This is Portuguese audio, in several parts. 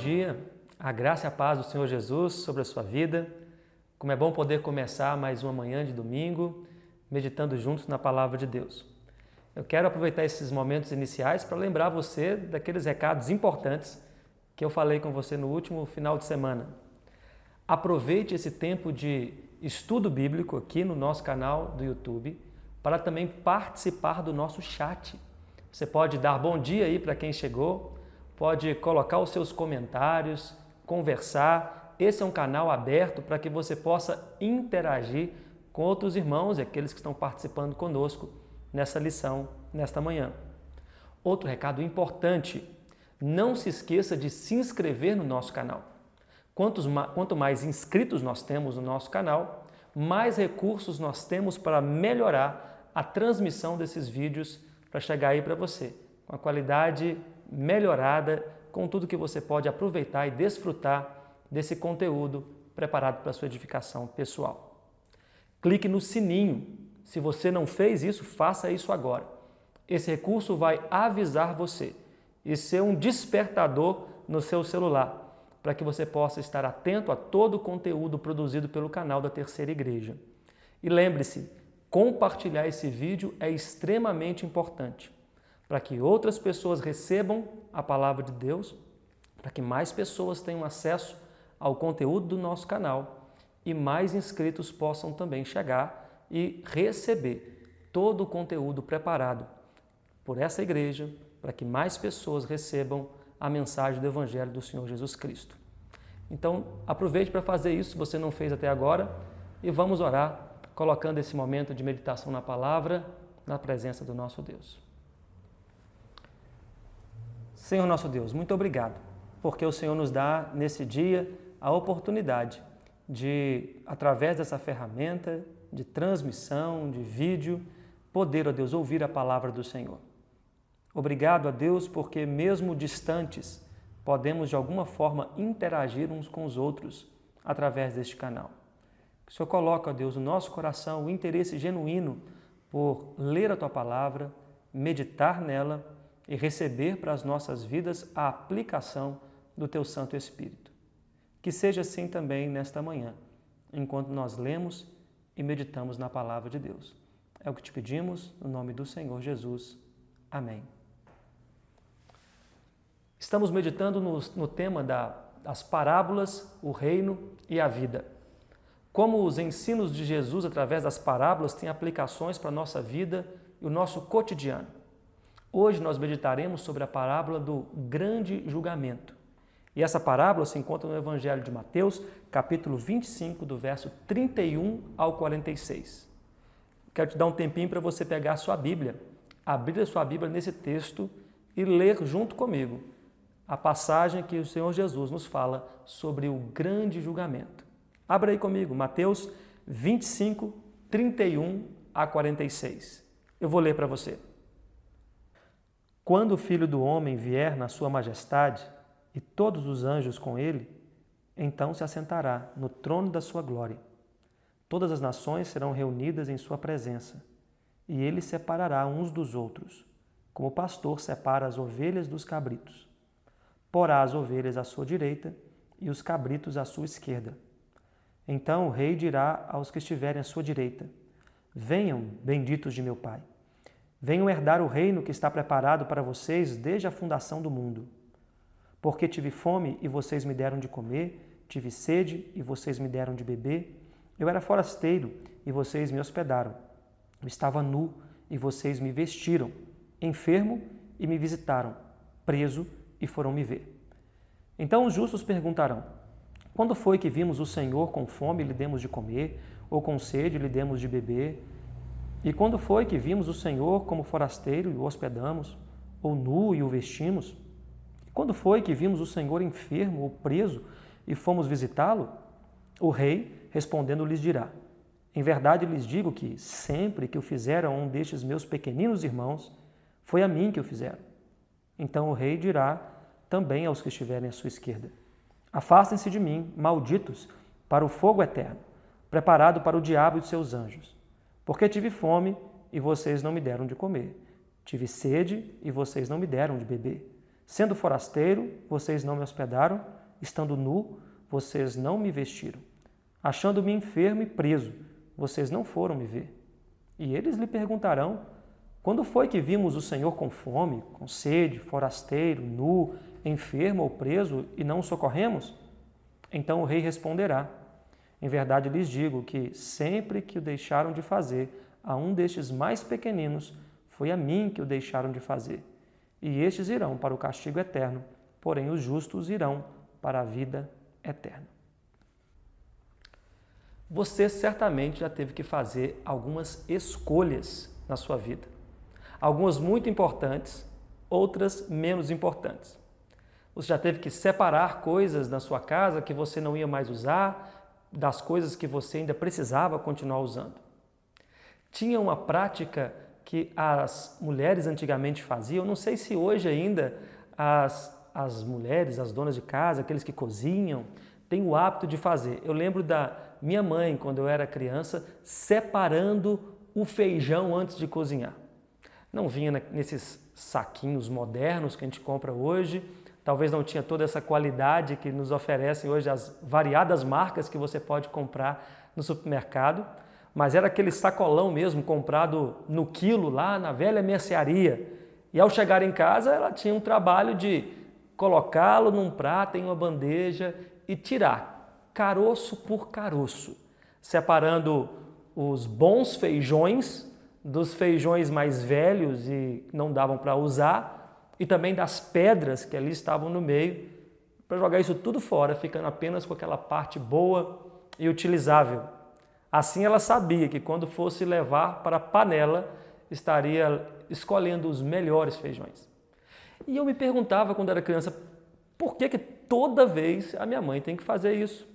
dia, a graça e a paz do Senhor Jesus sobre a sua vida. Como é bom poder começar mais uma manhã de domingo, meditando juntos na Palavra de Deus. Eu quero aproveitar esses momentos iniciais para lembrar você daqueles recados importantes que eu falei com você no último final de semana. Aproveite esse tempo de estudo bíblico aqui no nosso canal do YouTube para também participar do nosso chat. Você pode dar bom dia aí para quem chegou, pode colocar os seus comentários, conversar. Esse é um canal aberto para que você possa interagir com outros irmãos e aqueles que estão participando conosco nessa lição, nesta manhã. Outro recado importante, não se esqueça de se inscrever no nosso canal. Quanto mais inscritos nós temos no nosso canal, mais recursos nós temos para melhorar a transmissão desses vídeos para chegar aí para você, com a qualidade melhorada, com tudo que você pode aproveitar e desfrutar desse conteúdo preparado para a sua edificação pessoal. Clique no sininho. Se você não fez isso, faça isso agora. Esse recurso vai avisar você e ser um despertador no seu celular, para que você possa estar atento a todo o conteúdo produzido pelo canal da Terceira Igreja. E lembre-se, compartilhar esse vídeo é extremamente importante, para que outras pessoas recebam a Palavra de Deus, para que mais pessoas tenham acesso ao conteúdo do nosso canal e mais inscritos possam também chegar e receber todo o conteúdo preparado por essa igreja, para que mais pessoas recebam a mensagem do Evangelho do Senhor Jesus Cristo. Então, aproveite para fazer isso, se você não fez até agora, e vamos orar, colocando esse momento de meditação na palavra, na presença do nosso Deus. Senhor nosso Deus, muito obrigado, porque o Senhor nos dá nesse dia a oportunidade de, através dessa ferramenta de transmissão, de vídeo, poder, ó Deus, ouvir a palavra do Senhor. Obrigado a Deus, porque mesmo distantes, podemos de alguma forma interagir uns com os outros através deste canal. Que o Senhor coloque, ó Deus, no nosso coração o interesse genuíno por ler a Tua palavra, meditar nela e receber para as nossas vidas a aplicação do Teu Santo Espírito. Que seja assim também nesta manhã, enquanto nós lemos e meditamos na palavra de Deus. É o que te pedimos, no nome do Senhor Jesus. Amém. Estamos meditando no tema das parábolas, o reino e a vida. Como os ensinos de Jesus através das parábolas têm aplicações para a nossa vida e o nosso cotidiano. Hoje nós meditaremos sobre a parábola do grande julgamento. E essa parábola se encontra no Evangelho de Mateus, capítulo 25, do verso 31 ao 46. Quero te dar um tempinho para você pegar a sua Bíblia, abrir a sua Bíblia nesse texto e ler junto comigo a passagem que o Senhor Jesus nos fala sobre o grande julgamento. Abra aí comigo, Mateus 25, 31 a 46. Eu vou ler para você. Quando o Filho do Homem vier na sua majestade e todos os anjos com ele, então se assentará no trono da sua glória. Todas as nações serão reunidas em sua presença, e ele separará uns dos outros, como o pastor separa as ovelhas dos cabritos. Porá as ovelhas à sua direita e os cabritos à sua esquerda. Então o rei dirá aos que estiverem à sua direita: Venham, benditos de meu Pai. Venham herdar o reino que está preparado para vocês desde a fundação do mundo. Porque tive fome e vocês me deram de comer, tive sede e vocês me deram de beber. Eu era forasteiro e vocês me hospedaram. Eu estava nu e vocês me vestiram, enfermo e me visitaram, preso e foram me ver. Então os justos perguntarão: Quando foi que vimos o Senhor com fome e lhe demos de comer, ou com sede e lhe demos de beber? E quando foi que vimos o Senhor como forasteiro e o hospedamos, ou nu e o vestimos? E quando foi que vimos o Senhor enfermo ou preso e fomos visitá-lo? O rei, respondendo, lhes dirá: Em verdade lhes digo que, sempre que o fizeram a um destes meus pequeninos irmãos, foi a mim que o fizeram. Então o rei dirá também aos que estiverem à sua esquerda: Afastem-se de mim, malditos, para o fogo eterno, preparado para o diabo e os seus anjos. Porque tive fome e vocês não me deram de comer. Tive sede e vocês não me deram de beber. Sendo forasteiro, vocês não me hospedaram, estando nu, vocês não me vestiram. Achando-me enfermo e preso, vocês não foram me ver. E eles lhe perguntarão: quando foi que vimos o Senhor com fome, com sede, forasteiro, nu, enfermo ou preso e não o socorremos? Então o rei responderá: em verdade lhes digo que sempre que o deixaram de fazer a um destes mais pequeninos, foi a mim que o deixaram de fazer. E estes irão para o castigo eterno, porém os justos irão para a vida eterna. Você certamente já teve que fazer algumas escolhas na sua vida. Algumas muito importantes, outras menos importantes. Você já teve que separar coisas na sua casa que você não ia mais usar, das coisas que você ainda precisava continuar usando. Tinha uma prática que as mulheres antigamente faziam, não sei se hoje ainda as mulheres, as donas de casa, aqueles que cozinham, têm o hábito de fazer. Eu lembro da minha mãe, quando eu era criança, separando o feijão antes de cozinhar. Não vinha nesses saquinhos modernos que a gente compra hoje, talvez não tinha toda essa qualidade que nos oferecem hoje as variadas marcas que você pode comprar no supermercado, mas era aquele sacolão mesmo, comprado no quilo lá na velha mercearia. E ao chegar em casa, ela tinha um trabalho de colocá-lo num prato, em uma bandeja e tirar caroço por caroço, separando os bons feijões dos feijões mais velhos e não davam para usar, e também das pedras que ali estavam no meio, para jogar isso tudo fora, ficando apenas com aquela parte boa e utilizável. Assim ela sabia que quando fosse levar para a panela, estaria escolhendo os melhores feijões. E eu me perguntava quando era criança, por que toda vez a minha mãe tem que fazer isso?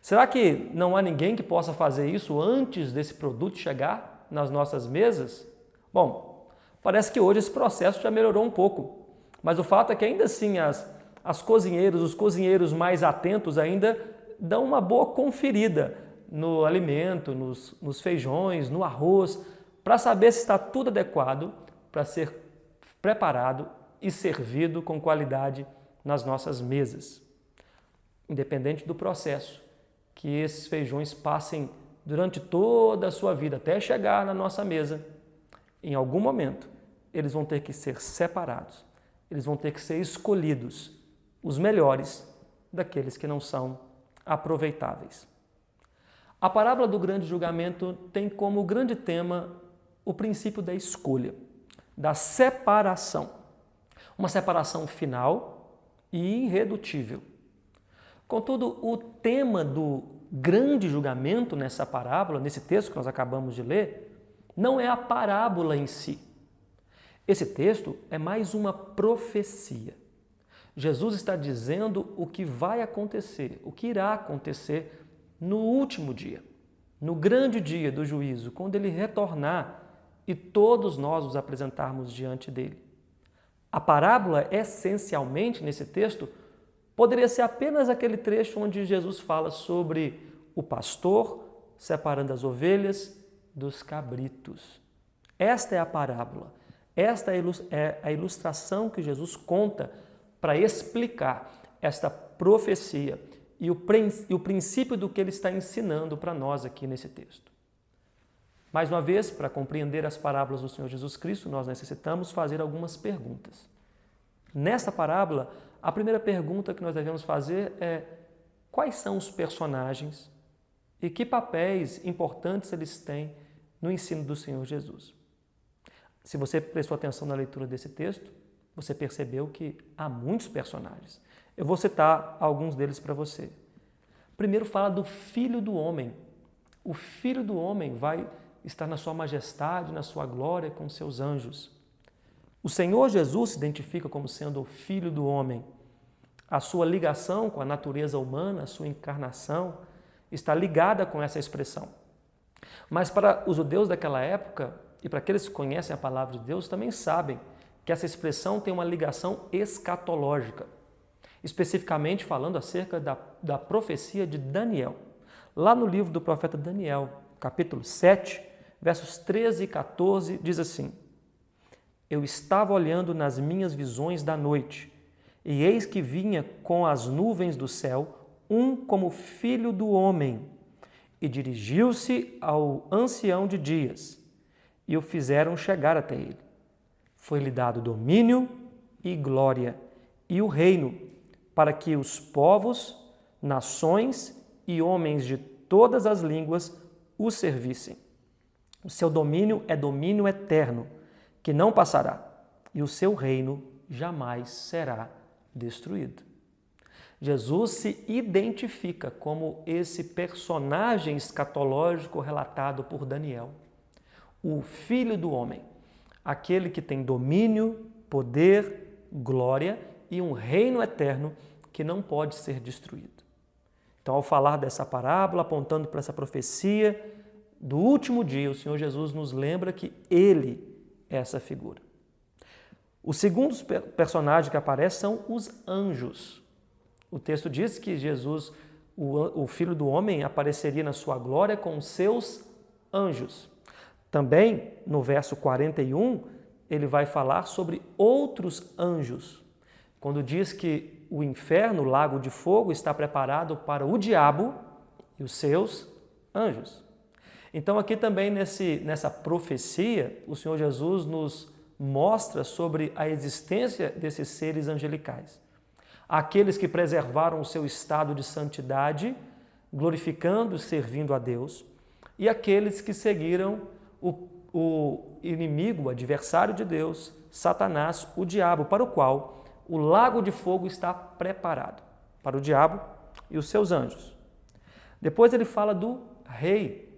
Será que não há ninguém que possa fazer isso antes desse produto chegar nas nossas mesas? Bom, parece que hoje esse processo já melhorou um pouco, mas o fato é que ainda assim as cozinheiras, os cozinheiros mais atentos ainda dão uma boa conferida no alimento, nos feijões, no arroz, para saber se está tudo adequado para ser preparado e servido com qualidade nas nossas mesas. Independente do processo, que esses feijões passem durante toda a sua vida, até chegar na nossa mesa, em algum momento, eles vão ter que ser separados, eles vão ter que ser escolhidos, os melhores daqueles que não são aproveitáveis. A parábola do grande julgamento tem como grande tema o princípio da escolha, da separação. Uma separação final e irredutível. Contudo, o tema do grande julgamento nessa parábola, nesse texto que nós acabamos de ler, não é a parábola em si. Esse texto é mais uma profecia. Jesus está dizendo o que vai acontecer, o que irá acontecer no último dia, no grande dia do juízo, quando ele retornar e todos nós nos apresentarmos diante dele. A parábola, essencialmente, nesse texto, poderia ser apenas aquele trecho onde Jesus fala sobre o pastor separando as ovelhas dos cabritos. Esta é a parábola, esta é a ilustração que Jesus conta para explicar esta profecia e o princípio do que ele está ensinando para nós aqui nesse texto. Mais uma vez, para compreender as parábolas do Senhor Jesus Cristo, nós necessitamos fazer algumas perguntas. Nesta parábola, a primeira pergunta que nós devemos fazer é: quais são os personagens e que papéis importantes eles têm no ensino do Senhor Jesus? Se você prestou atenção na leitura desse texto, você percebeu que há muitos personagens. Eu vou citar alguns deles para você. Primeiro fala do Filho do Homem. O Filho do Homem vai estar na sua majestade, na sua glória com seus anjos. O Senhor Jesus se identifica como sendo o Filho do Homem. A sua ligação com a natureza humana, a sua encarnação, está ligada com essa expressão. Mas para os judeus daquela época, e para aqueles que conhecem a palavra de Deus, também sabem que essa expressão tem uma ligação escatológica, especificamente falando acerca da profecia de Daniel. Lá no livro do profeta Daniel, capítulo 7, versos 13 e 14, diz assim: Eu estava olhando nas minhas visões da noite, E eis que vinha com as nuvens do céu um como filho do homem, e dirigiu-se ao ancião de dias, e o fizeram chegar até ele. Foi-lhe dado domínio e glória, e o reino, para que os povos, nações e homens de todas as línguas o servissem. O seu domínio é domínio eterno, que não passará, e o seu reino jamais será destruído. Jesus se identifica como esse personagem escatológico relatado por Daniel, o Filho do Homem, aquele que tem domínio, poder, glória e um reino eterno que não pode ser destruído. Então, ao falar dessa parábola, apontando para essa profecia do último dia, o Senhor Jesus nos lembra que Ele é essa figura. O segundo personagem que aparece são os anjos. O texto diz que Jesus, o Filho do Homem, apareceria na sua glória com os seus anjos. Também, no verso 41, ele vai falar sobre outros anjos, quando diz que o inferno, o lago de fogo, está preparado para o diabo e os seus anjos. Então, aqui também nessa profecia, o Senhor Jesus nos mostra sobre a existência desses seres angelicais. Aqueles que preservaram o seu estado de santidade, glorificando e servindo a Deus, e aqueles que seguiram o inimigo, o adversário de Deus, Satanás, o diabo, para o qual o lago de fogo está preparado, para o diabo e os seus anjos. Depois ele fala do rei.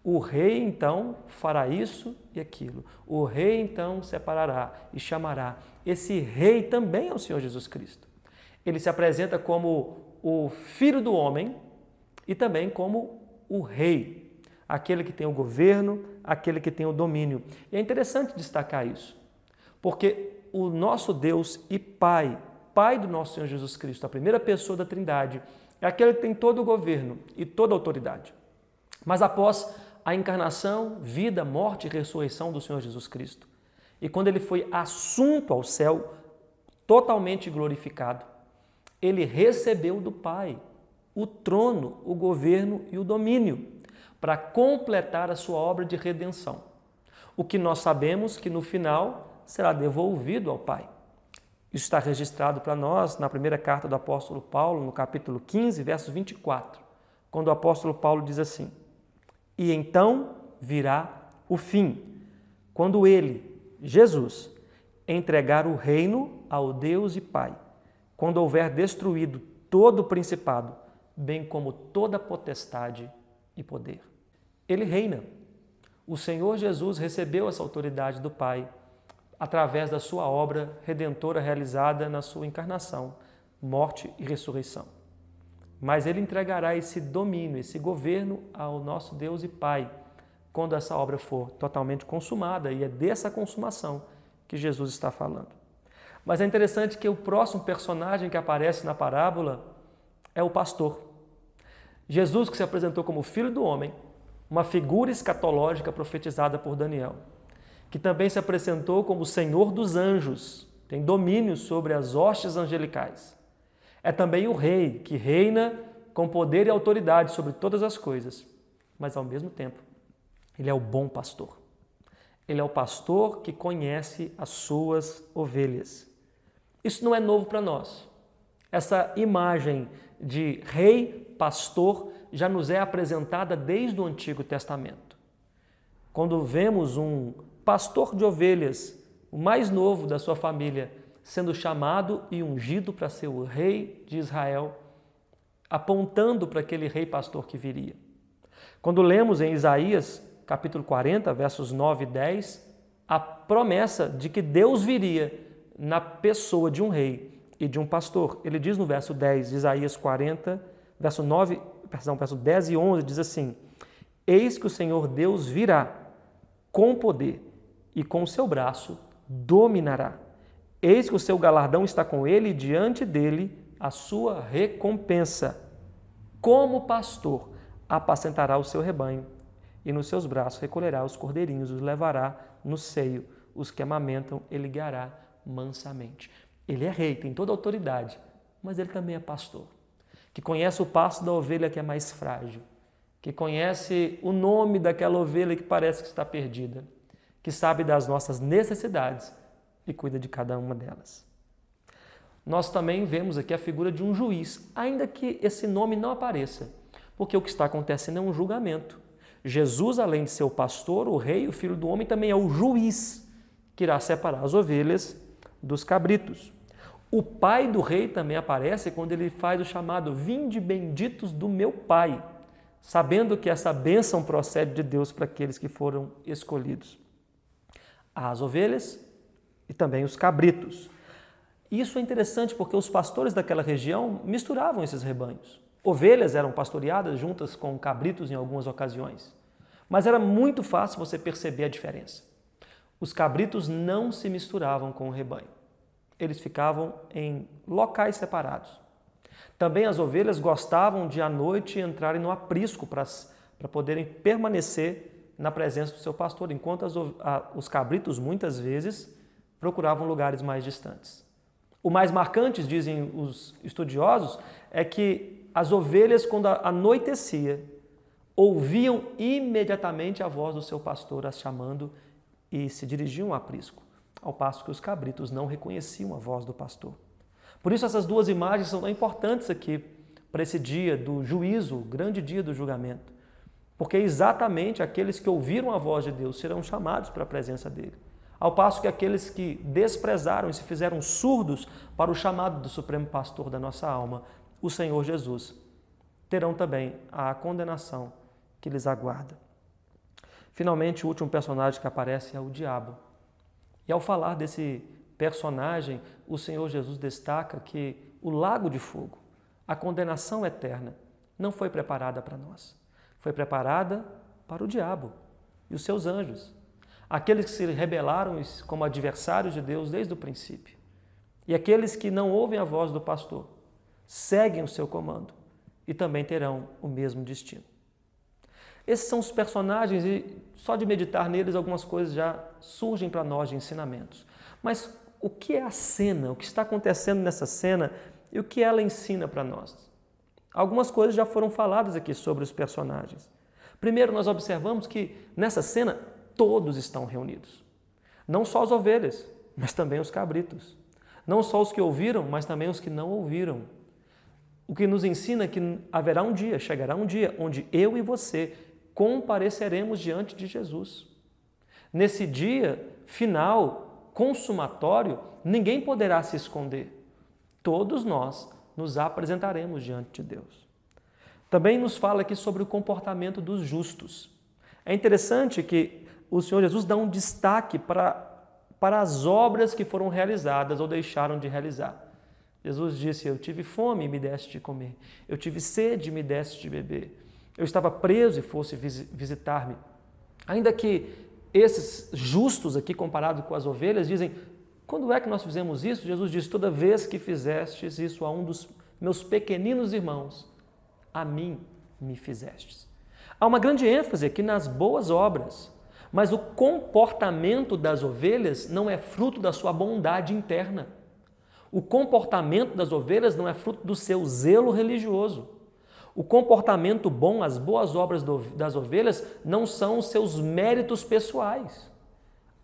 O rei, então, fará isso e aquilo. O rei, então, separará e chamará. Esse rei também é o Senhor Jesus Cristo. Ele se apresenta como o Filho do Homem e também como o Rei, aquele que tem o governo, aquele que tem o domínio. E é interessante destacar isso, porque o nosso Deus e Pai do nosso Senhor Jesus Cristo, a primeira pessoa da Trindade, é aquele que tem todo o governo e toda a autoridade. Mas após a encarnação, vida, morte e ressurreição do Senhor Jesus Cristo, e quando ele foi assunto ao céu, totalmente glorificado, ele recebeu do Pai o trono, o governo e o domínio para completar a sua obra de redenção. O que nós sabemos que no final será devolvido ao Pai. Isso está registrado para nós na primeira carta do apóstolo Paulo, no capítulo 15, verso 24, quando o apóstolo Paulo diz assim: "E então virá o fim, quando ele, Jesus, entregar o reino ao Deus e Pai, quando houver destruído todo o principado, bem como toda potestade e poder." Ele reina. O Senhor Jesus recebeu essa autoridade do Pai através da sua obra redentora realizada na sua encarnação, morte e ressurreição. Mas ele entregará esse domínio, esse governo ao nosso Deus e Pai, quando essa obra for totalmente consumada, e é dessa consumação que Jesus está falando. Mas é interessante que o próximo personagem que aparece na parábola é o pastor. Jesus, que se apresentou como Filho do Homem, uma figura escatológica profetizada por Daniel, que também se apresentou como o Senhor dos anjos, tem domínio sobre as hostes angelicais. É também o Rei, que reina com poder e autoridade sobre todas as coisas, mas ao mesmo tempo, ele é o bom pastor. Ele é o pastor que conhece as suas ovelhas. Isso não é novo para nós. Essa imagem de rei, pastor, já nos é apresentada desde o Antigo Testamento. Quando vemos um pastor de ovelhas, o mais novo da sua família, sendo chamado e ungido para ser o rei de Israel, apontando para aquele rei pastor que viria. Quando lemos em Isaías, capítulo 40, versos 9 e 10, a promessa de que Deus viria na pessoa de um rei e de um pastor. Ele diz no verso 10 de Isaías 40, verso 10 e 11, diz assim: "Eis que o Senhor Deus virá com poder e com o seu braço dominará. Eis que o seu galardão está com ele e diante dele a sua recompensa. Como pastor apacentará o seu rebanho e nos seus braços recolherá os cordeirinhos, os levará no seio, os que amamentam ele guiará mansamente." Ele é rei, tem toda a autoridade, mas ele também é pastor, que conhece o passo da ovelha que é mais frágil, que conhece o nome daquela ovelha que parece que está perdida, que sabe das nossas necessidades e cuida de cada uma delas. Nós também vemos aqui a figura de um juiz, ainda que esse nome não apareça, porque o que está acontecendo é um julgamento. Jesus, além de ser o pastor, o rei, o filho do homem, também é o juiz que irá separar as ovelhas dos cabritos. O pai do rei também aparece quando ele faz o chamado "Vinde benditos do meu pai", sabendo que essa bênção procede de Deus para aqueles que foram escolhidos. As ovelhas e também os cabritos. Isso é interessante porque os pastores daquela região misturavam esses rebanhos. Ovelhas eram pastoreadas juntas com cabritos em algumas ocasiões, mas era muito fácil você perceber a diferença. Os cabritos não se misturavam com o rebanho. Eles ficavam em locais separados. Também as ovelhas gostavam de à noite entrarem no aprisco para poderem permanecer na presença do seu pastor, enquanto os cabritos muitas vezes procuravam lugares mais distantes. O mais marcante, dizem os estudiosos, é que as ovelhas, quando anoitecia, ouviam imediatamente a voz do seu pastor as chamando e se dirigiam ao aprisco, ao passo que os cabritos não reconheciam a voz do pastor. Por isso essas duas imagens são tão importantes aqui para esse dia do juízo, o grande dia do julgamento, porque exatamente aqueles que ouviram a voz de Deus serão chamados para a presença dele, ao passo que aqueles que desprezaram e se fizeram surdos para o chamado do Supremo Pastor da nossa alma, o Senhor Jesus, terão também a condenação que lhes aguarda. Finalmente, o último personagem que aparece é o diabo. E ao falar desse personagem, o Senhor Jesus destaca que o lago de fogo, a condenação eterna, não foi preparada para nós. Foi preparada para o diabo e os seus anjos, aqueles que se rebelaram como adversários de Deus desde o princípio. E aqueles que não ouvem a voz do pastor, seguem o seu comando e também terão o mesmo destino. Esses são os personagens e só de meditar neles algumas coisas já surgem para nós de ensinamentos. Mas o que é a cena? O que está acontecendo nessa cena e o que ela ensina para nós? Algumas coisas já foram faladas aqui sobre os personagens. Primeiro, nós observamos que nessa cena todos estão reunidos. Não só as ovelhas, mas também os cabritos. Não só os que ouviram, mas também os que não ouviram. O que nos ensina é que haverá um dia, chegará um dia, onde eu e você compareceremos diante de Jesus. Nesse dia final, consumatório, ninguém poderá se esconder. Todos nós nos apresentaremos diante de Deus. Também nos fala aqui sobre o comportamento dos justos. É interessante que o Senhor Jesus dá um destaque para as obras que foram realizadas ou deixaram de realizar. Jesus disse: eu tive fome e me deste de comer. Eu tive sede e me deste de beber. Eu estava preso e fosse visitar-me. Ainda que esses justos aqui, comparado com as ovelhas, dizem: quando é que nós fizemos isso? Jesus diz: toda vez que fizestes isso a um dos meus pequeninos irmãos, a mim me fizestes. Há uma grande ênfase aqui nas boas obras, mas o comportamento das ovelhas não é fruto da sua bondade interna. O comportamento das ovelhas não é fruto do seu zelo religioso. O comportamento bom, as boas obras das ovelhas não são os seus méritos pessoais.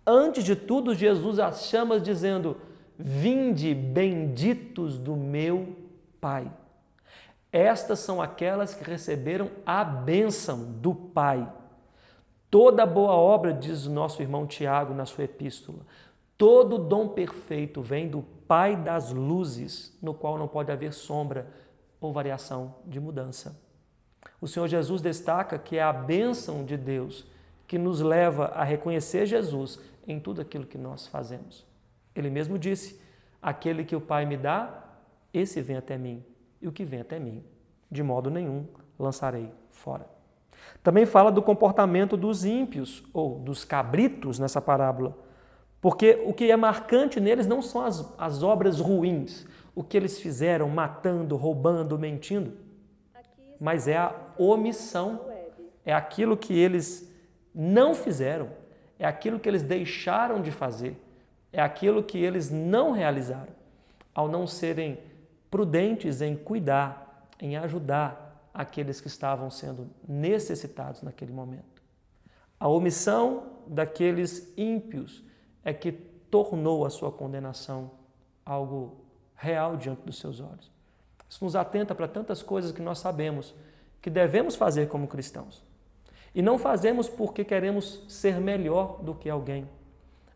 Antes de tudo, Jesus as chama dizendo: vinde benditos do meu Pai. Estas são aquelas que receberam a bênção do Pai. Toda boa obra, diz o nosso irmão Tiago na sua epístola, todo dom perfeito vem do Pai das luzes, no qual não pode haver sombra ou variação de mudança. O Senhor Jesus destaca que é a bênção de Deus que nos leva a reconhecer Jesus em tudo aquilo que nós fazemos. Ele mesmo disse: aquele que o Pai me dá, esse vem até mim, e o que vem até mim, de modo nenhum lançarei fora. Também fala do comportamento dos ímpios, ou dos cabritos nessa parábola, porque o que é marcante neles não são as obras ruins, o que eles fizeram matando, roubando, mentindo, mas é a omissão, é aquilo que eles não fizeram, é aquilo que eles deixaram de fazer, é aquilo que eles não realizaram. ao não serem prudentes em cuidar, em ajudar aqueles que estavam sendo necessitados naquele momento. A omissão daqueles ímpios é que tornou a sua condenação algo real diante dos seus olhos. Isso nos atenta para tantas coisas que nós sabemos que devemos fazer como cristãos. E não fazemos porque queremos ser melhor do que alguém,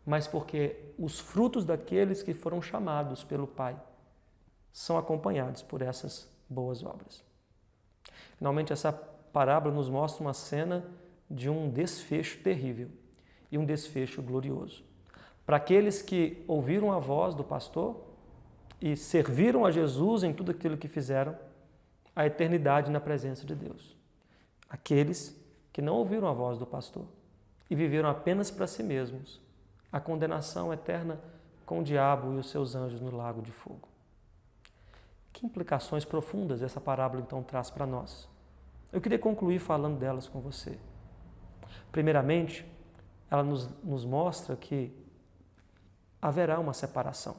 mas porque os frutos daqueles que foram chamados pelo Pai são acompanhados por essas boas obras. Finalmente, essa parábola nos mostra uma cena de um desfecho terrível e um desfecho glorioso. Para aqueles que ouviram a voz do pastor e serviram a Jesus em tudo aquilo que fizeram, a eternidade na presença de Deus. Aqueles que não ouviram a voz do pastor e viveram apenas para si mesmos, a condenação eterna com o diabo e os seus anjos no lago de fogo. Que implicações profundas essa parábola então traz para nós? Eu queria concluir falando delas com você. Primeiramente, ela nos mostra que haverá uma separação.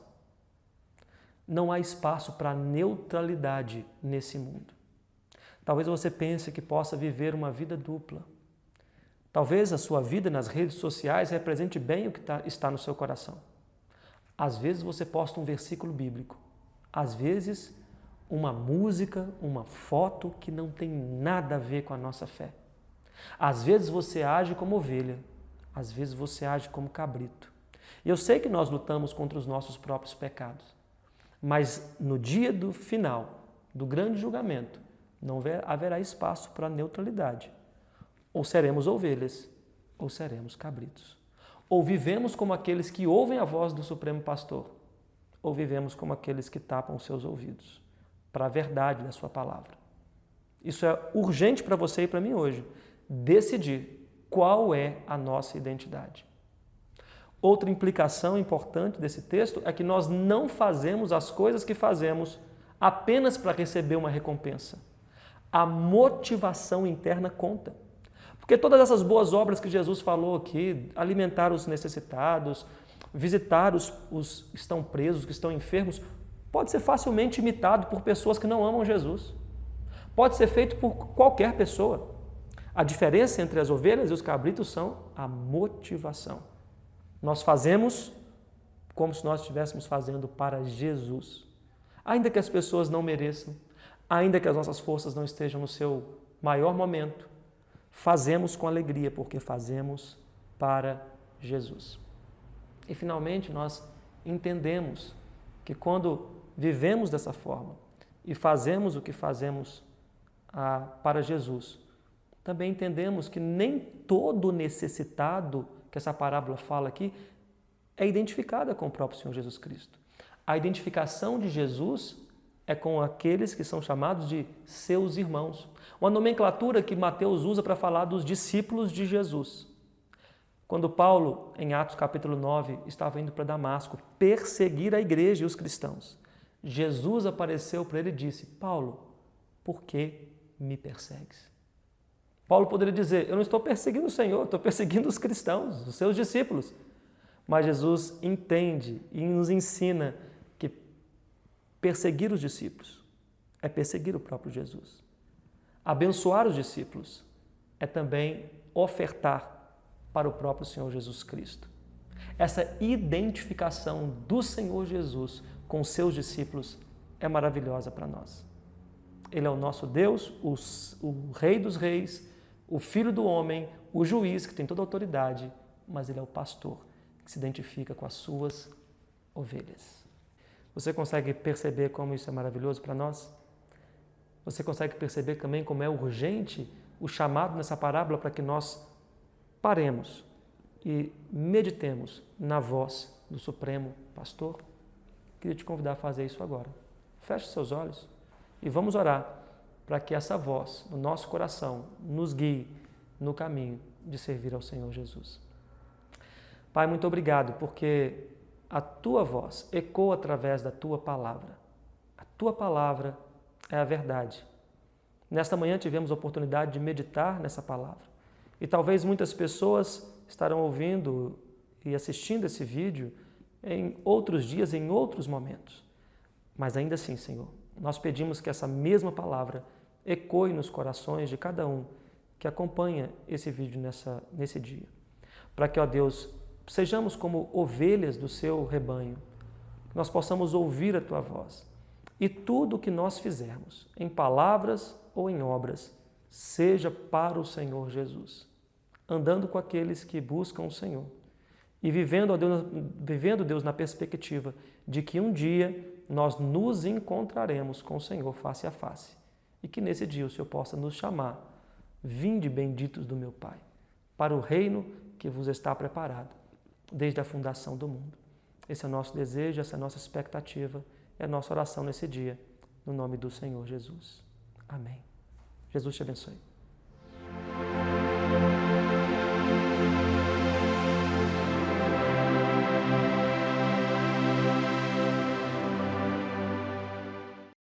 Não há espaço para neutralidade nesse mundo. Talvez você pense que possa viver uma vida dupla. Talvez a sua vida nas redes sociais represente bem o que está no seu coração. Às vezes você posta um versículo bíblico. Às vezes uma música, uma foto que não tem nada a ver com a nossa fé. Às vezes você age como ovelha. Às vezes você age como cabrito. E eu sei que nós lutamos contra os nossos próprios pecados. Mas no dia do final, do grande julgamento, não haverá espaço para neutralidade. Ou seremos ovelhas, ou seremos cabritos. Ou vivemos como aqueles que ouvem a voz do Supremo Pastor, ou vivemos como aqueles que tapam os seus ouvidos para a verdade da sua palavra. Isso é urgente para você e para mim hoje. Decidir qual é a nossa identidade. Outra implicação importante desse texto é que nós não fazemos as coisas que fazemos apenas para receber uma recompensa. A motivação interna conta. Porque todas essas boas obras que Jesus falou aqui, alimentar os necessitados, visitar os que estão presos, que estão enfermos, pode ser facilmente imitado por pessoas que não amam Jesus. Pode ser feito por qualquer pessoa. A diferença entre as ovelhas e os cabritos são a motivação. Nós fazemos como se nós estivéssemos fazendo para Jesus. Ainda que as pessoas não mereçam, ainda que as nossas forças não estejam no seu maior momento, fazemos com alegria, porque fazemos para Jesus. E finalmente nós entendemos que quando vivemos dessa forma e fazemos o que fazemos para Jesus, também entendemos que nem todo necessitado que essa parábola fala aqui é identificada com o próprio Senhor Jesus Cristo. A identificação de Jesus é com aqueles que são chamados de seus irmãos. Uma nomenclatura que Mateus usa para falar dos discípulos de Jesus. Quando Paulo, em Atos capítulo 9, estava indo para Damasco perseguir a igreja e os cristãos, Jesus apareceu para ele e disse: Paulo, por que me persegues? Paulo poderia dizer: eu não estou perseguindo o Senhor, estou perseguindo os cristãos, os seus discípulos. Mas Jesus entende e nos ensina que perseguir os discípulos é perseguir o próprio Jesus. Abençoar os discípulos é também ofertar para o próprio Senhor Jesus Cristo. Essa identificação do Senhor Jesus com os seus discípulos é maravilhosa para nós. Ele é o nosso Deus, o Rei dos Reis, o Filho do Homem, o Juiz, que tem toda a autoridade, mas Ele é o pastor, que se identifica com as suas ovelhas. Você consegue perceber como isso é maravilhoso para nós? Você consegue perceber também como é urgente o chamado nessa parábola para que nós paremos e meditemos na voz do Supremo Pastor? Queria te convidar a fazer isso agora. Feche seus olhos e vamos orar para que essa voz no nosso coração nos guie no caminho de servir ao Senhor Jesus. Pai, muito obrigado porque a Tua voz ecoa através da Tua palavra. A Tua palavra é a verdade. Nesta manhã tivemos a oportunidade de meditar nessa palavra. E talvez muitas pessoas estarão ouvindo e assistindo esse vídeo em outros dias, em outros momentos. Mas ainda assim, Senhor, nós pedimos que essa mesma palavra ecoe nos corações de cada um que acompanha esse vídeo nesse dia. Para que, ó Deus, sejamos como ovelhas do seu rebanho, que nós possamos ouvir a tua voz. E tudo o que nós fizermos, em palavras ou em obras, seja para o Senhor Jesus, andando com aqueles que buscam o Senhor e vivendo, Deus, na perspectiva de que um dia nós nos encontraremos com o Senhor face a face e que nesse dia o Senhor possa nos chamar, vinde benditos do meu Pai, para o reino que vos está preparado desde a fundação do mundo. Esse é o nosso desejo, essa é a nossa expectativa, é a nossa oração nesse dia, no nome do Senhor Jesus. Amém. Jesus te abençoe.